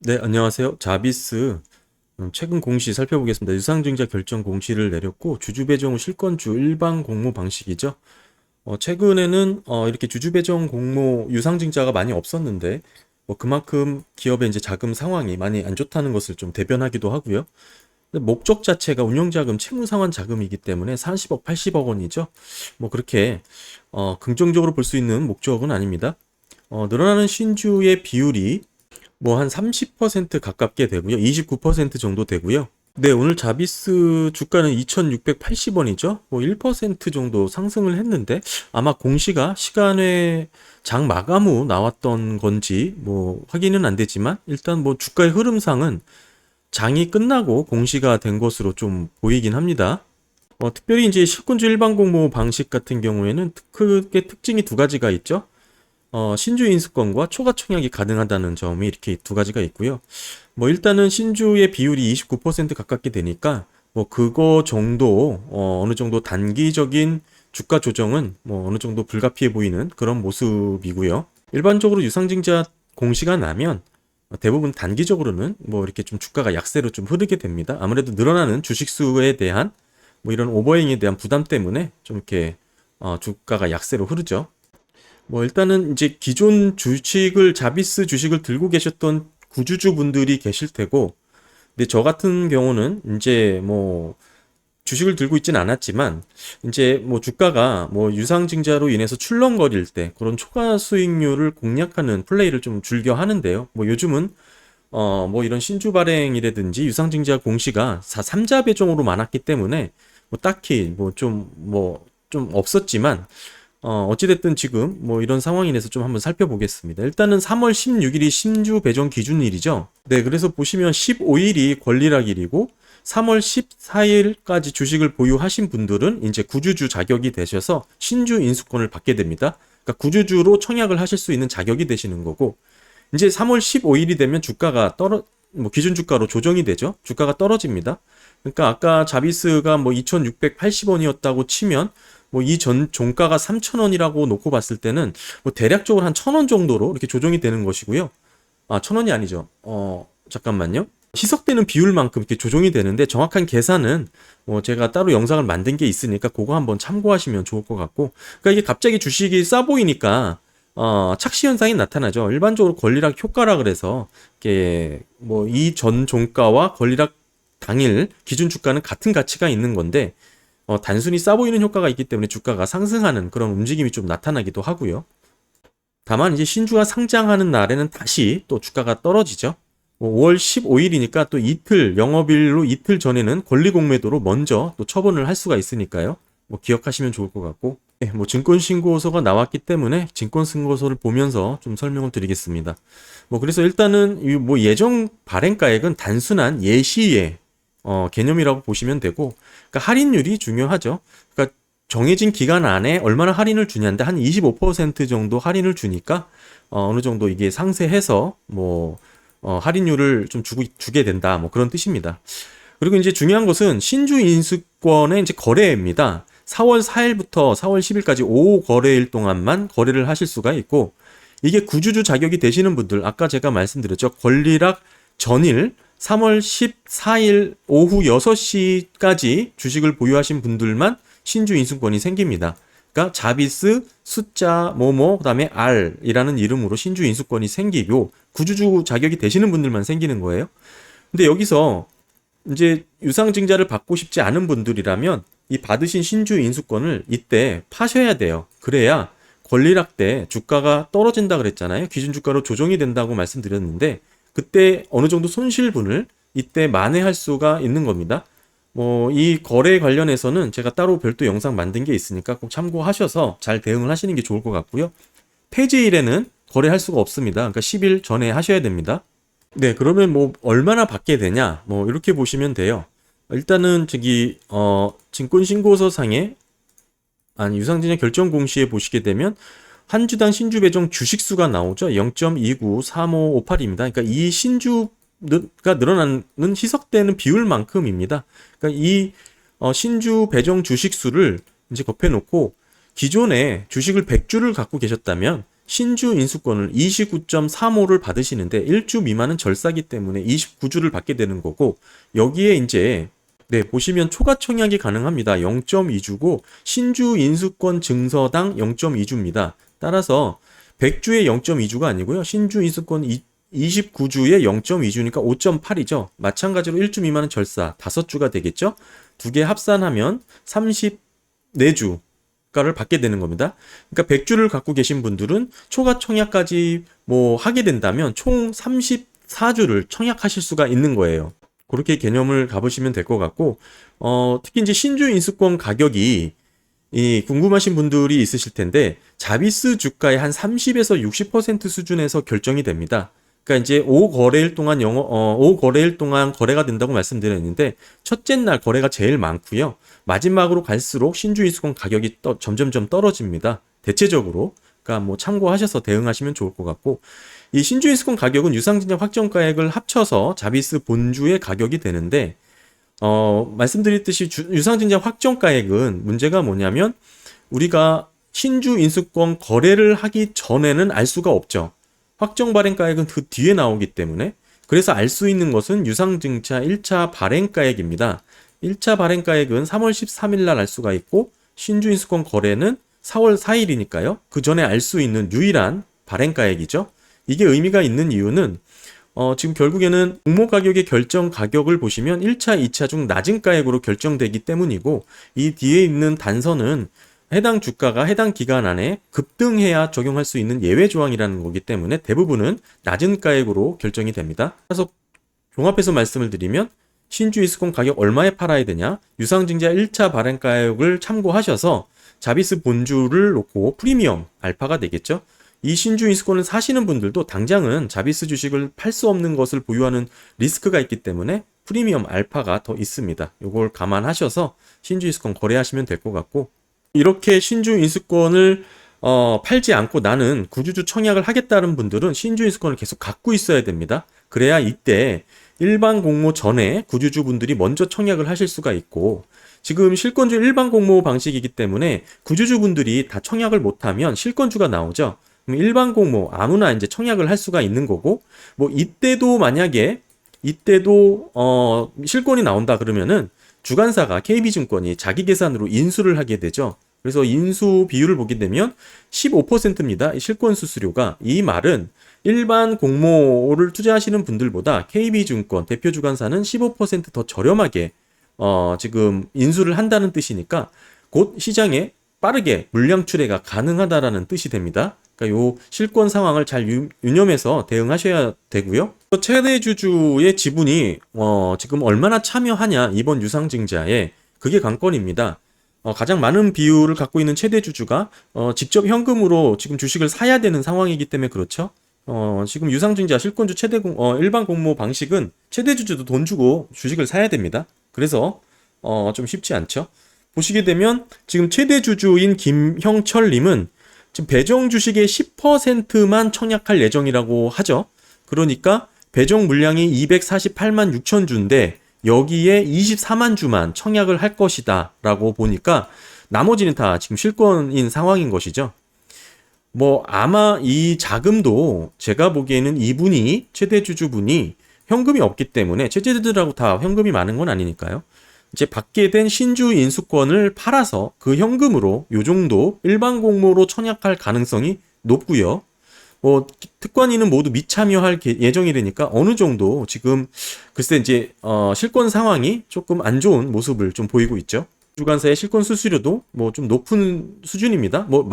네, 안녕하세요. 자비스 최근 공시 살펴보겠습니다. 유상증자 결정 공시를 내렸고 주주 배정 후 실권주 일반 공모 방식이죠. 최근에는 이렇게 주주 배정 공모 유상증자가 많이 없었는데 그만큼 기업의 이제 자금 상황이 많이 안 좋다는 것을 좀 대변하기도 하고요. 근데 목적 자체가 운용자금 채무상환 자금이기 때문에 40억, 80억 원이죠. 뭐 그렇게 긍정적으로 볼 수 있는 목적은 아닙니다. 늘어나는 신주의 비율이 뭐 한 30% 가깝게 되고요. 29% 정도 되고요. 네, 오늘 자비스 주가는 2,680원이죠. 뭐 1% 정도 상승을 했는데 아마 공시가 시간에 장 마감 후 나왔던 건지 뭐 확인은 안 되지만 일단 뭐 주가의 흐름상은 장이 끝나고 공시가 된 것으로 좀 보이긴 합니다. 특별히 이제 실권주 일반 공모 방식 같은 경우에는 크게 특징이 두 가지가 있죠. 신주 인수권과 초과 청약이 가능하다는 점이 이렇게 두 가지가 있고요. 뭐 일단은 신주의 비율이 29% 가깝게 되니까 뭐 그거 정도 어느 정도 단기적인 주가 조정은 뭐 어느 정도 불가피해 보이는 그런 모습이고요. 일반적으로 유상증자 공시가 나면 대부분 단기적으로는 뭐 이렇게 좀 주가가 약세로 좀 흐르게 됩니다. 아무래도 늘어나는 주식 수에 대한 뭐 이런 오버행에 대한 부담 때문에 좀 이렇게 주가가 약세로 흐르죠. 뭐 일단은 이제 기존 주식을 자비스 주식을 들고 계셨던 구주주 분들이 계실 테고, 근데 저 같은 경우는 이제 뭐 주식을 들고 있진 않았지만 이제 뭐 주가가 뭐 유상증자로 인해서 출렁거릴 때 그런 초과 수익률을 공략하는 플레이를 좀 즐겨 하는데요. 뭐 요즘은 뭐 이런 신주 발행이라든지 유상증자 공시가 3자 배종으로 많았기 때문에 뭐 딱히 좀 없었지만 어찌됐든 지금 뭐 이런 상황이라서 좀 한번 살펴보겠습니다. 일단은 3월 16일이 신주 배정 기준일이죠. 네, 그래서 보시면 15일이 권리락일이고 3월 14일까지 주식을 보유하신 분들은 이제 구주주 자격이 되셔서 신주 인수권을 받게 됩니다. 그러니까 구주주로 청약을 하실 수 있는 자격이 되시는 거고, 이제 3월 15일이 되면 주가가 뭐 기준 주가로 조정이 되죠. 주가가 떨어집니다. 그러니까 아까 자비스가 뭐 2,680원이었다고 치면 뭐 이 전 종가가 3,000원이라고 놓고 봤을 때는 뭐 대략적으로 한 1,000원 정도로 이렇게 조정이 되는 것이고요. 아, 1,000원이 아니죠. 잠깐만요. 희석되는 비율만큼 이렇게 조정이 되는데 정확한 계산은 뭐 제가 따로 영상을 만든 게 있으니까 그거 한번 참고하시면 좋을 것 같고, 그러니까 이게 갑자기 주식이 싸 보이니까 착시 현상이 나타나죠. 일반적으로 권리락 효과라 그래서 이게 뭐 이 전 종가와 권리락 당일 기준 주가는 같은 가치가 있는 건데 단순히 싸 보이는 효과가 있기 때문에 주가가 상승하는 그런 움직임이 좀 나타나기도 하고요. 다만 이제 신주가 상장하는 날에는 다시 또 주가가 떨어지죠. 5월 15일이니까 또 이틀, 영업일로 이틀 전에는 권리공매도로 먼저 또 처분을 할 수가 있으니까요. 뭐 기억하시면 좋을 것 같고, 네, 뭐 증권신고서가 나왔기 때문에 증권신고서를 보면서 좀 설명을 드리겠습니다. 뭐 그래서 일단은 이 뭐 예정 발행가액은 단순한 예시의 개념이라고 보시면 되고, 그러니까 할인율이 중요하죠. 그러니까 정해진 기간 안에 얼마나 할인을 주냐인데 한 25% 정도 할인을 주니까 어느 정도 이게 상세해서 뭐 할인율을 좀 주게 된다. 뭐 그런 뜻입니다. 그리고 이제 중요한 것은 신주 인수권의 이제 거래입니다. 4월 4일부터 4월 10일까지 5거래일 동안만 거래를 하실 수가 있고, 이게 구주주 자격이 되시는 분들, 아까 제가 말씀드렸죠. 권리락 전일 3월 14일 오후 6시까지 주식을 보유하신 분들만 신주 인수권이 생깁니다. 그러니까 자비스 숫자 뭐뭐 그다음에 R이라는 이름으로 신주 인수권이 생기고 구주주 자격이 되시는 분들만 생기는 거예요. 근데 여기서 이제 유상증자를 받고 싶지 않은 분들이라면 이 받으신 신주 인수권을 이때 파셔야 돼요. 그래야 권리락 때 주가가 떨어진다 그랬잖아요. 기준 주가로 조정이 된다고 말씀드렸는데 그때 어느 정도 손실분을 이때 만회할 수가 있는 겁니다. 뭐 이 거래 관련해서는 제가 따로 별도 영상 만든 게 있으니까 꼭 참고하셔서 잘 대응을 하시는 게 좋을 것 같고요. 폐지일에는 거래할 수가 없습니다. 그러니까 10일 전에 하셔야 됩니다. 네, 그러면 뭐 얼마나 받게 되냐? 뭐 이렇게 보시면 돼요. 일단은 저기 증권신고서상에 유상증자 결정 공시에 보시게 되면 한 주당 신주 배정 주식 수가 나오죠. 0.293558입니다. 그러니까 이 신주가 늘어나는 희석되는 비율만큼입니다. 그러니까 이 신주 배정 주식 수를 이제 곱해 놓고 기존에 주식을 100주를 갖고 계셨다면 신주 인수권을 29.35를 받으시는데 1주 미만은 절사기 때문에 29주를 받게 되는 거고, 여기에 이제 네, 보시면 초과 청약이 가능합니다. 0.2주고 신주 인수권 증서당 0.2주입니다. 따라서 100주에 0.2주가 아니고요. 신주 인수권 29주에 0.2주니까 5.8이죠. 마찬가지로 1주 미만은 절사 5주가 되겠죠. 두 개 합산하면 34주가를 받게 되는 겁니다. 그러니까 100주를 갖고 계신 분들은 초과 청약까지 뭐 하게 된다면 총 34주를 청약하실 수가 있는 거예요. 그렇게 개념을 가보시면 될 것 같고, 특히 이제 신주 인수권 가격이 궁금하신 분들이 있으실 텐데, 자비스 주가의 한 30에서 60% 수준에서 결정이 됩니다. 그러니까 이제 5거래일 동안 5거래일 동안 거래가 된다고 말씀드렸는데, 첫째 날 거래가 제일 많고요. 마지막으로 갈수록 신주 인수권 가격이 점점점 떨어집니다. 대체적으로. 그러니까 뭐 참고하셔서 대응하시면 좋을 것 같고, 이 신주 인수권 가격은 유상증자 확정가액을 합쳐서 자비스 본주의 가격이 되는데, 말씀드렸듯이 유상증자 확정가액은 문제가 뭐냐면, 우리가 신주 인수권 거래를 하기 전에는 알 수가 없죠. 확정 발행가액은 그 뒤에 나오기 때문에, 그래서 알 수 있는 것은 유상증자 1차 발행가액입니다. 1차 발행가액은 3월 13일 날 알 수가 있고, 신주 인수권 거래는 4월 4일이니까요. 그 전에 알 수 있는 유일한 발행가액이죠. 이게 의미가 있는 이유는 지금 결국에는 공모 가격의 결정 가격을 보시면 1차, 2차 중 낮은 가액으로 결정되기 때문이고, 이 뒤에 있는 단서는 해당 주가가 해당 기간 안에 급등해야 적용할 수 있는 예외 조항이라는 거기 때문에 대부분은 낮은 가액으로 결정이 됩니다. 그래서 종합해서 말씀을 드리면 신주 인수권 가격 얼마에 팔아야 되냐, 유상증자 1차 발행가액을 참고하셔서 자비스 본주를 놓고 프리미엄 알파가 되겠죠. 이 신주 인수권을 사시는 분들도 당장은 자비스 주식을 팔 수 없는 것을 보유하는 리스크가 있기 때문에 프리미엄 알파가 더 있습니다. 이걸 감안하셔서 신주 인수권 거래하시면 될 것 같고, 이렇게 신주 인수권을 팔지 않고 나는 구주주 청약을 하겠다는 분들은 신주 인수권을 계속 갖고 있어야 됩니다. 그래야 이때 일반 공모 전에 구주주 분들이 먼저 청약을 하실 수가 있고, 지금 실권주 일반 공모 방식이기 때문에 구주주 분들이 다 청약을 못하면 실권주가 나오죠. 그럼 일반 공모 아무나 이제 청약을 할 수가 있는 거고, 뭐 이때도 만약에 실권이 나온다 그러면은 주관사가 KB증권이 자기 계산으로 인수를 하게 되죠. 그래서 인수 비율을 보게 되면 15%입니다. 실권 수수료가. 이 말은 일반 공모를 투자하시는 분들보다 KB증권 대표 주관사는 15%더 저렴하게 지금 인수를 한다는 뜻이니까 곧 시장에 빠르게 물량 출회가 가능하다라는 뜻이 됩니다. 그러니까 요 실권 상황을 잘 유념해서 대응하셔야 되고요. 최대 주주의 지분이 지금 얼마나 참여하냐, 이번 유상증자에, 그게 관건입니다. 가장 많은 비율을 갖고 있는 최대 주주가 직접 현금으로 지금 주식을 사야 되는 상황이기 때문에 그렇죠. 지금 유상증자 실권주 일반 공모 방식은 최대 주주도 돈 주고 주식을 사야 됩니다. 그래서 좀 쉽지 않죠. 보시게 되면 지금 최대 주주인 김형철님은 지금 배정 주식의 10%만 청약할 예정이라고 하죠. 그러니까 배정 물량이 248만 6천 주인데 여기에 24만 주만 청약을 할 것이다 라고 보니까 나머지는 다 지금 실권인 상황인 것이죠. 뭐 아마 이 자금도 제가 보기에는 이분이 최대 주주분이 현금이 없기 때문에, 최대주주들하고 다 현금이 많은 건 아니니까요. 이제 받게 된 신주 인수권을 팔아서 그 현금으로 요 정도 일반 공모로 청약할 가능성이 높고요. 뭐 특권인은 모두 미참여할 예정이라니까 어느 정도 지금 글쎄 이제 실권 상황이 조금 안 좋은 모습을 좀 보이고 있죠. 주관사의 실권 수수료도 뭐 좀 높은 수준입니다. 뭐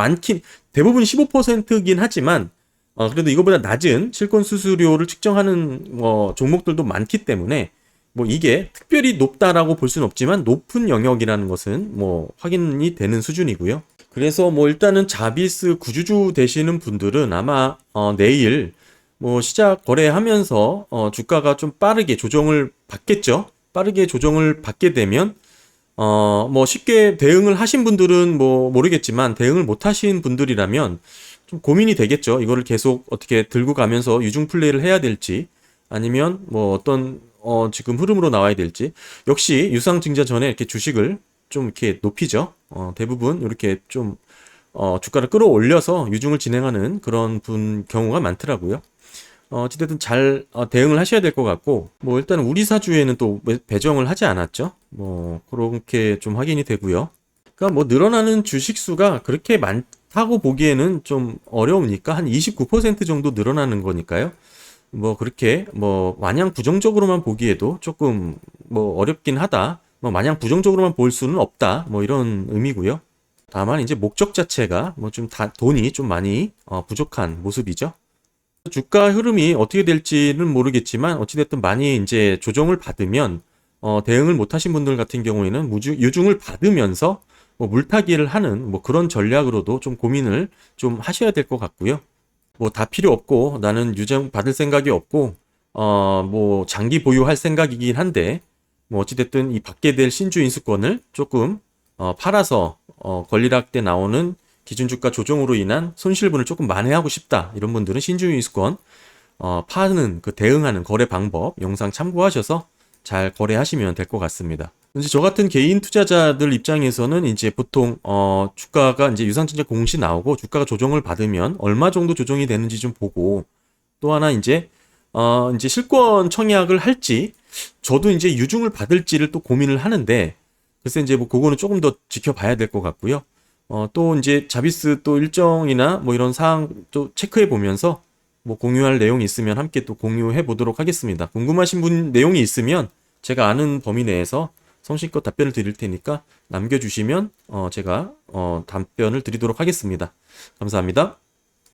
대부분 15%긴 하지만 그래도 이거보다 낮은 실권 수수료를 측정하는 종목들도 많기 때문에 뭐 이게 특별히 높다라고 볼 수는 없지만 높은 영역이라는 것은 뭐 확인이 되는 수준이고요. 그래서 뭐 일단은 자비스 구주주 되시는 분들은 아마 내일 뭐 시작 거래하면서 주가가 좀 빠르게 조정을 받겠죠. 빠르게 조정을 받게 되면 뭐 쉽게 대응을 하신 분들은 뭐 모르겠지만 대응을 못 하신 분들이라면 좀 고민이 되겠죠. 이거를 계속 어떻게 들고 가면서 유중 플레이를 해야 될지, 아니면 뭐 어떤 지금 흐름으로 나와야 될지. 역시 유상증자 전에 이렇게 주식을 좀 이렇게 높이죠. 대부분 이렇게 좀 주가를 끌어올려서 유중을 진행하는 그런 경우가 많더라고요. 어찌됐든 잘 대응을 하셔야 될 것 같고, 뭐 일단 우리 사주에는 또 배정을 하지 않았죠. 뭐 그렇게 좀 확인이 되고요. 그러니까 뭐 늘어나는 주식 수가 그렇게 많다고 보기에는 좀 어려우니까 한 29% 정도 늘어나는 거니까요. 뭐 그렇게 뭐 마냥 부정적으로만 보기에도 조금 뭐 어렵긴 하다. 뭐 마냥 부정적으로만 볼 수는 없다. 뭐 이런 의미고요. 다만 이제 목적 자체가 뭐 좀 돈이 좀 많이 부족한 모습이죠. 주가 흐름이 어떻게 될지는 모르겠지만 어찌됐든 많이 이제 조정을 받으면 대응을 못 하신 분들 같은 경우에는 유중을 받으면서 뭐 물타기를 하는 뭐 그런 전략으로도 좀 고민을 좀 하셔야 될 것 같고요. 뭐 다 필요 없고 나는 유증 받을 생각이 없고 뭐 장기 보유할 생각이긴 한데 뭐 어찌됐든 이 받게 될 신주 인수권을 조금 팔아서 권리락 때 나오는 기준주가 조정으로 인한 손실분을 조금 만회하고 싶다. 이런 분들은 신주 인수권 파는 그 대응하는 거래 방법 영상 참고하셔서 잘 거래하시면 될 것 같습니다. 이제 저 같은 개인 투자자들 입장에서는 이제 보통 주가가 이제 유상증자 공시 나오고 주가가 조정을 받으면 얼마 정도 조정이 되는지 좀 보고 또 하나 이제 실권 청약을 할지 저도 이제 유중을 받을지를 또 고민을 하는데 글쎄 이제 뭐 그거는 조금 더 지켜봐야 될 것 같고요. 또 이제 자비스 또 일정이나 뭐 이런 사항 또 체크해 보면서 뭐 공유할 내용이 있으면 함께 또 공유해 보도록 하겠습니다. 궁금하신 분 내용이 있으면 제가 아는 범위 내에서 성실껏 답변을 드릴 테니까 남겨주시면 제가 답변을 드리도록 하겠습니다. 감사합니다.